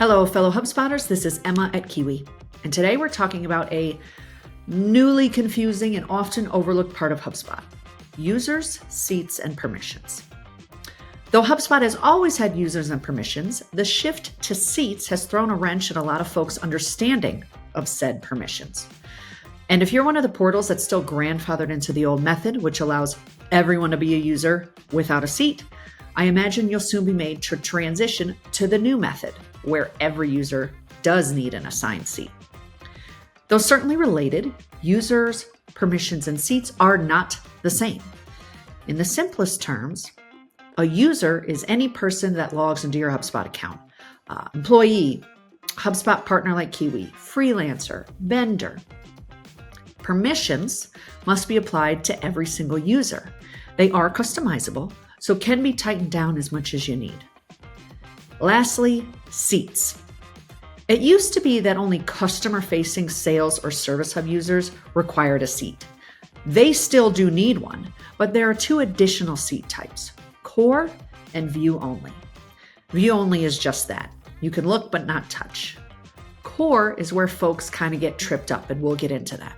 Hello, fellow HubSpotters. This is Emma at Kiwi, and today we're talking about a newly confusing and often overlooked part of HubSpot: users, seats, and permissions. Though HubSpot has always had users and permissions, the shift to seats has thrown a wrench in a lot of folks' understanding of said permissions. And if you're one of the portals that's still grandfathered into the old method, which allows everyone to be a user without a seat, I imagine you'll soon be made to transition to the new method, where every user does need an assigned seat. Though certainly related, users, permissions, and seats are not the same. In the simplest terms, a user is any person that logs into your HubSpot account. Employee, HubSpot partner like Kiwi, freelancer, vendor. Permissions must be applied to every single user. They are customizable, so can be tightened down as much as you need. Lastly, seats. It used to be that only customer-facing sales or Service Hub users required a seat. They still do need one, but there are two additional seat types: Core and View Only. View Only is just that. You can look but not touch. Core is where folks kind of get tripped up, and we'll get into that.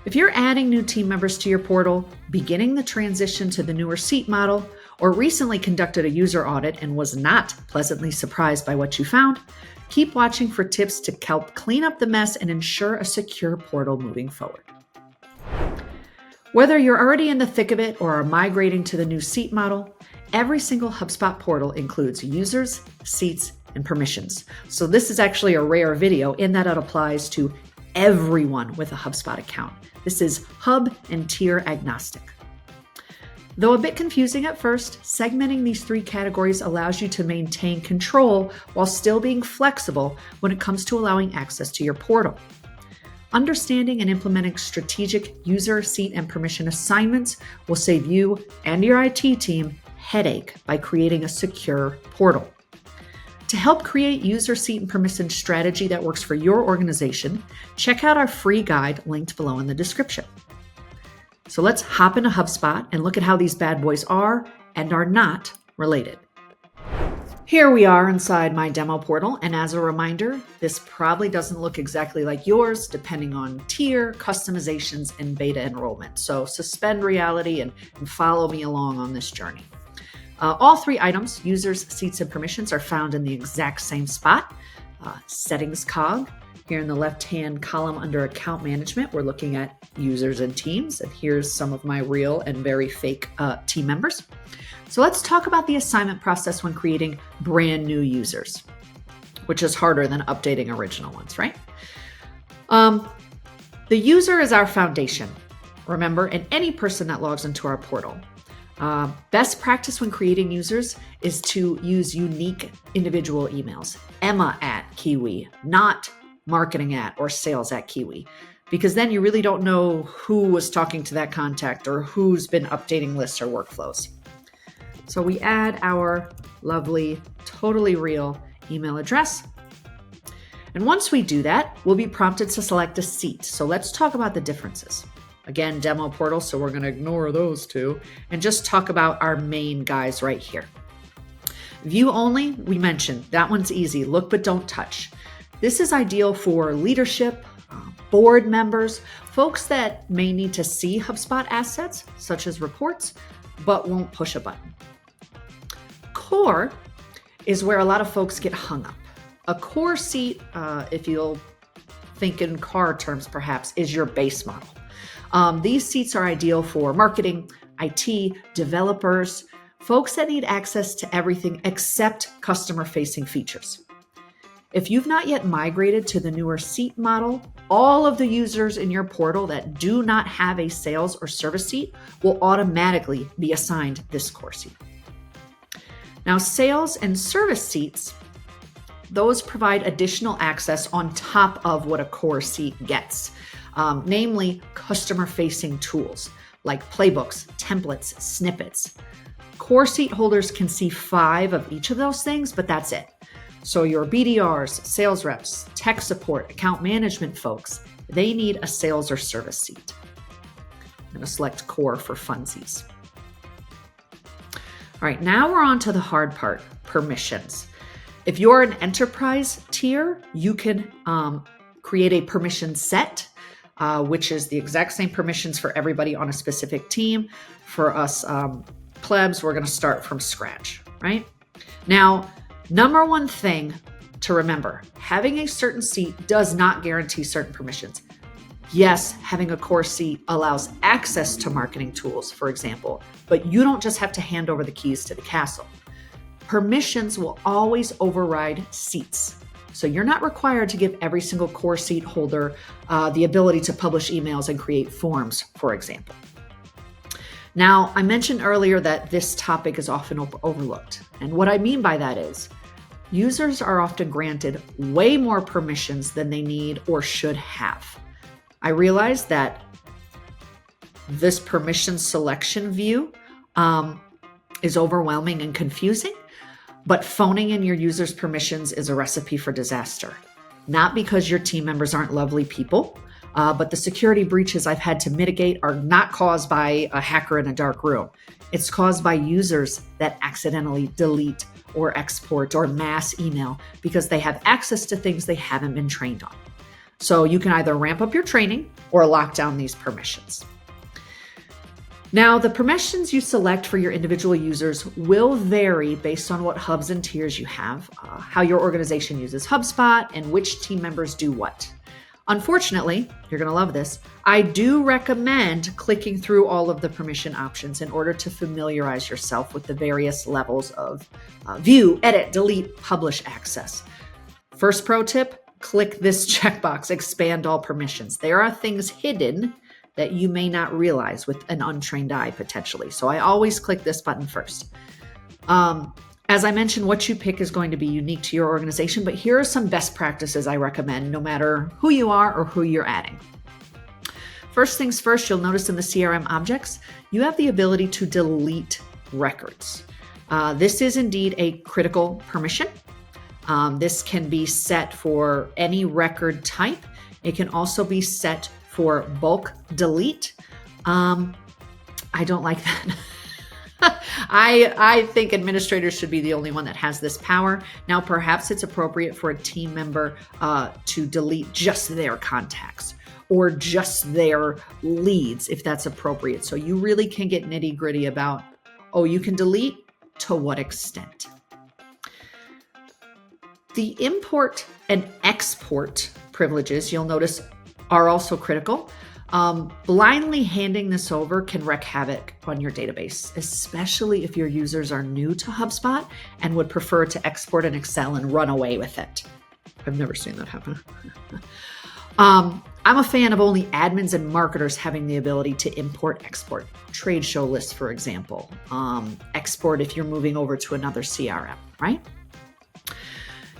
If you're adding new team members to your portal, beginning the transition to the newer seat model, or recently conducted a user audit and was not pleasantly surprised by what you found, keep watching for tips to help clean up the mess and ensure a secure portal moving forward. Whether you're already in the thick of it or are migrating to the new seat model, every single HubSpot portal includes users, seats, and permissions. So this is actually a rare video in that it applies to everyone with a HubSpot account. This is hub and tier agnostic. Though a bit confusing at first, segmenting these three categories allows you to maintain control while still being flexible when it comes to allowing access to your portal. Understanding and implementing strategic user, seat, and permission assignments will save you and your IT team headache by creating a secure portal. To help create user, seat, and permission strategy that works for your organization, check out our free guide linked below in the description. So let's hop into HubSpot and look at how these bad boys are and are not related. Here we are inside my demo portal, and as a reminder, this probably doesn't look exactly like yours depending on tier, customizations, and beta enrollment. So suspend reality and follow me along on this journey. All three items, users, seats, and permissions, are found in the exact same spot. Settings cog. Here in the left-hand column under account management, we're looking at users and teams. And here's some of my real and very fake team members. So let's talk about the assignment process when creating brand new users, which is harder than updating original ones, right? The user is our foundation, remember, and any person that logs into our portal. Best practice when creating users is to use unique individual emails. Emma at Kiwi, not marketing at or sales at Kiwi, because then you really don't know who was talking to that contact or who's been updating lists or workflows. So we add our lovely, totally real email address. And once we do that, we'll be prompted to select a seat. So let's talk about the differences. Again, demo portal, so we're going to ignore those two and just talk about our main guys right here. View only, we mentioned, that one's easy. Look but don't touch. This is ideal for leadership, board members, folks that may need to see HubSpot assets, such as reports, but won't push a button. Core is where a lot of folks get hung up. A core seat, if you'll think in car terms perhaps, is your base model. These seats are ideal for marketing, IT, developers, folks that need access to everything except customer-facing features. If you've not yet migrated to the newer seat model, all of the users in your portal that do not have a sales or service seat will automatically be assigned this core seat. Now, sales and service seats, those provide additional access on top of what a core seat gets. Namely customer-facing tools like playbooks, templates, snippets. Core seat holders can see 5 of each of those things, but that's it. So your BDRs, sales reps, tech support, account management folks, they need a sales or service seat. I'm going to select core for funsies. All right, now we're on to the hard part, permissions. If you're an enterprise tier, you can create a permission set, which is the exact same permissions for everybody on a specific team. For us plebs, we're going to start from scratch, right? Now, number one thing to remember, having a certain seat does not guarantee certain permissions. Yes, having a core seat allows access to marketing tools, for example, but you don't just have to hand over the keys to the castle. Permissions will always override seats. So you're not required to give every single core seat holder the ability to publish emails and create forms, for example. Now, I mentioned earlier that this topic is often overlooked. And what I mean by that is users are often granted way more permissions than they need or should have. I realize that this permission selection view is overwhelming and confusing, but phoning in your users' permissions is a recipe for disaster. Not because your team members aren't lovely people, but the security breaches I've had to mitigate are not caused by a hacker in a dark room. It's caused by users that accidentally delete or export or mass email because they have access to things they haven't been trained on. So you can either ramp up your training or lock down these permissions. Now, the permissions you select for your individual users will vary based on what hubs and tiers you have, how your organization uses HubSpot, and which team members do what. Unfortunately, you're going to love this, I do recommend clicking through all of the permission options in order to familiarize yourself with the various levels of view, edit, delete, publish access. First pro tip, click this checkbox, expand all permissions. There are things hidden that you may not realize with an untrained eye potentially. So I always click this button first. As I mentioned, what you pick is going to be unique to your organization, but here are some best practices I recommend no matter who you are or who you're adding. First things first, you'll notice in the CRM objects, you have the ability to delete records. This is indeed a critical permission. This can be set for any record type. It can also be set for bulk delete. I don't like that. I think administrators should be the only one that has this power. Now, perhaps it's appropriate for a team member to delete just their contacts or just their leads if that's appropriate. So you really can get nitty gritty about, oh, you can delete to what extent. The import and export privileges, you'll notice, are also critical. Blindly handing this over can wreak havoc on your database, especially if your users are new to HubSpot and would prefer to export in Excel and run away with it. I've never seen that happen. I'm a fan of only admins and marketers having the ability to import, export. Trade show lists, for example. Export if you're moving over to another CRM, right?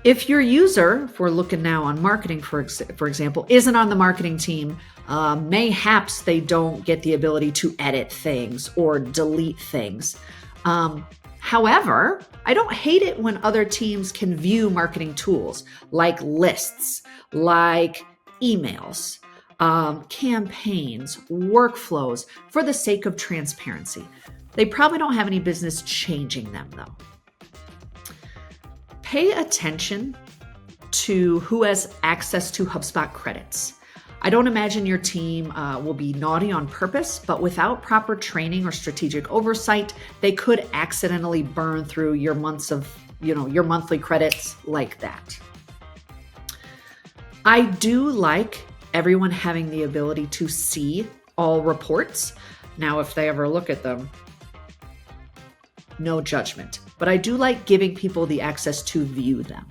If your user, if we're looking now on marketing, for example, isn't on the marketing team, mayhaps they don't get the ability to edit things or delete things. However, I don't hate it when other teams can view marketing tools like lists, like emails, campaigns, workflows for the sake of transparency. They probably don't have any business changing them though. Pay attention to who has access to HubSpot credits. I don't imagine your team will be naughty on purpose, but without proper training or strategic oversight, they could accidentally burn through your your monthly credits like that. I do like everyone having the ability to see all reports. Now, if they ever look at them, no judgment, but I do like giving people the access to view them.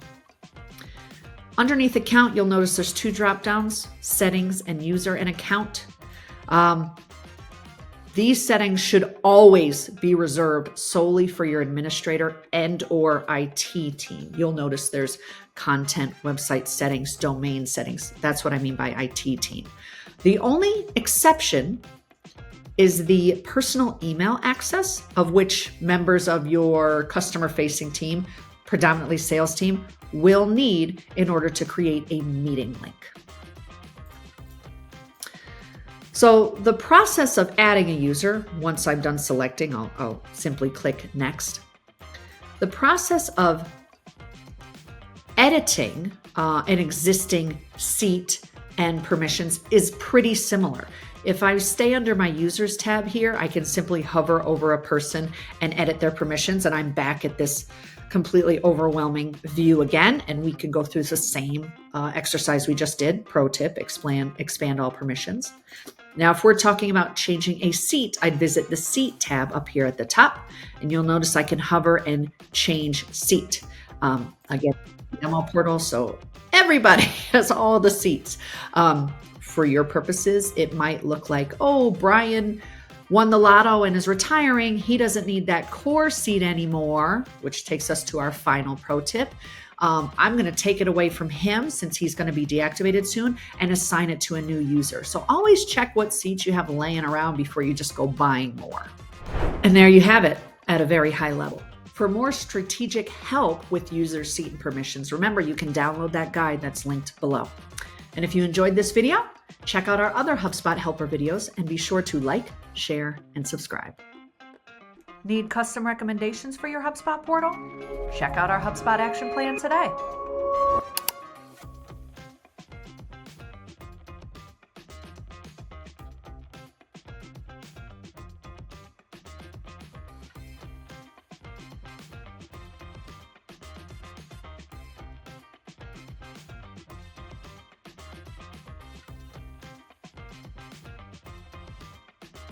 Underneath account, you'll notice there's two drop downs, settings and user and account. These settings should always be reserved solely for your administrator and or IT team. You'll notice there's content, website settings, domain settings. That's what I mean by IT team. The only exception is the personal email access, of which members of your customer-facing team, predominantly sales team, will need in order to create a meeting link. So the process of adding a user, once I'm done selecting, I'll simply click next. The process of editing an existing seat and permissions is pretty similar. If I stay under my users tab here, I can simply hover over a person and edit their permissions, and I'm back at this completely overwhelming view again, and we can go through the same exercise we just did. Pro tip, expand all permissions. Now, if we're talking about changing a seat, I'd visit the seat tab up here at the top, and you'll notice I can hover and change seat. Again, demo portal, so everybody has all the seats. For your purposes, it might look like, oh, Brian won the lotto and is retiring. He doesn't need that core seat anymore, which takes us to our final pro tip. I'm going to take it away from him since he's going to be deactivated soon and assign it to a new user. So always check what seats you have laying around before you just go buying more. And there you have it at a very high level. For more strategic help with user seat and permissions, remember you can download that guide that's linked below. And if you enjoyed this video, check out our other HubSpot helper videos and be sure to like, share, and subscribe. Need custom recommendations for your HubSpot portal? Check out our HubSpot action plan today.